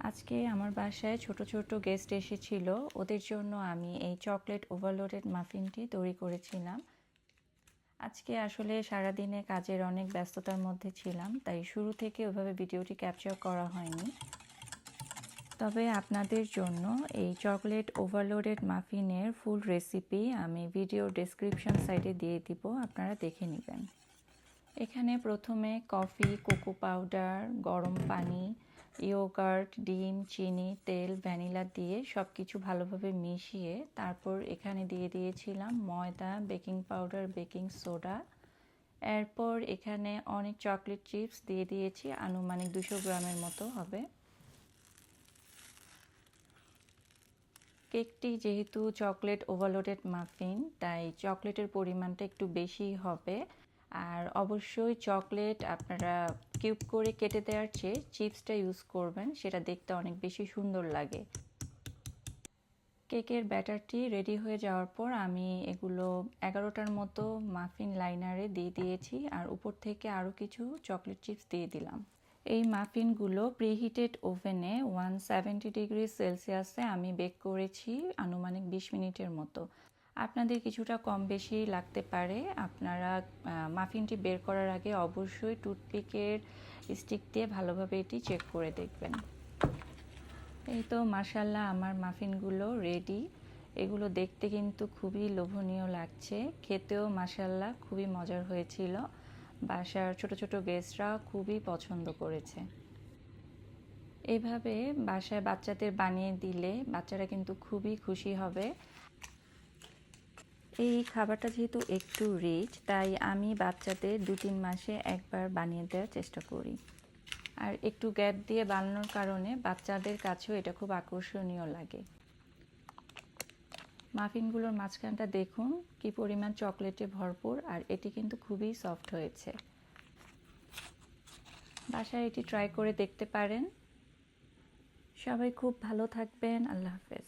আজকে আমার বাসায় ছোট ছোট গেস্ট এসেছিল। ওদের জন্য আমি এই চকলেট ওভারলোডেড মাফিনটি তৈরি করেছিলাম। আজকে আসলে সারাদিনে কাজের অনেক ব্যস্ততার মধ্যে ছিলাম, তাই শুরু থেকে ওইভাবে ভিডিওটি ক্যাপচার করা হয়নি। তবে আপনাদের জন্য এই চকলেট ওভারলোডেড মাফিনের ফুল রেসিপি আমি ভিডিও ডেসক্রিপশন সাইটে দিয়ে দিব, আপনারা দেখে নেবেন। এখানে প্রথমে কফি, কোকো পাউডার, গরম পানি, ইয়োগার্ট, ডিম, চিনি, তেল, ভ্যানিলা দিয়ে সব কিছু ভালোভাবে মিশিয়ে তারপর এখানে দিয়ে দিয়েছিলাম ময়দা, বেকিং পাউডার, বেকিং সোডা। এরপর এখানে অনেক চকলেট চিপস দিয়ে দিয়েছি, আনুমানিক 200 গ্রামের মতো হবে। কেকটি যেহেতু চকলেট ওভারলোডেড মাফিন, তাই চকলেটের পরিমাণটা একটু বেশি হবে। আর অবশ্যই চকলেট আপনারা কিউব করে কেটে দেওয়ার চেয়ে চিপসটা ইউজ করবেন, সেটা দেখতে অনেক বেশি সুন্দর লাগে। কেকের ব্যাটারটি রেডি হয়ে যাওয়ার পর আমি এগুলো 11টার মতো মাফিন লাইনারে দিয়ে দিয়েছি, আর উপর থেকে আরও কিছু চকলেট চিপস দিয়ে দিলাম। এই মাফিনগুলো প্রিহিটেড ওভেনে 170 ডিগ্রি সেলসিয়াসে আমি বেক করেছি আনুমানিক 20 মিনিটের মতো। আপনাদের কিছুটা কম বেশি লাগতে পারে। আপনারা মাফিনটি বের করার আগে অবশ্যই টুথপিকের স্টিক দিয়ে ভালোভাবে এটি চেক করে দেখবেন। এই তো মাশাআল্লাহ, আমার মাফিনগুলো রেডি। এগুলো দেখতে কিন্তু খুবই লোভনীয় লাগছে, খেতেও মাশাআল্লাহ খুবই মজার হয়েছিল। বাসার ছোট ছোট গেস্টরা খুবই পছন্দ করেছে। এইভাবে বাসায় বাচ্চাদের বানিয়ে দিলে বাচ্চারা কিন্তু খুবই খুশি হবে। এই খাবারটা যেহেতু একটু রিচ, তাই আমি বাচ্চাদের 2-3 মাসে একবার বানিয়ে দেওয়ার চেষ্টা করি। আর একটু গ্যাপ দিয়ে বানানোর কারণে বাচ্চাদের কাছেও এটা খুব আকর্ষণীয় লাগে। মাফিনগুলোর মাঝখানটা দেখুন কি পরিমাণ চকলেটে ভরপুর, আর এটি কিন্তু খুবই সফট হয়েছে। বাসায় এটি ট্রাই করে দেখতে পারেন। সবাই খুব ভালো থাকবেন। আল্লাহ হাফেজ।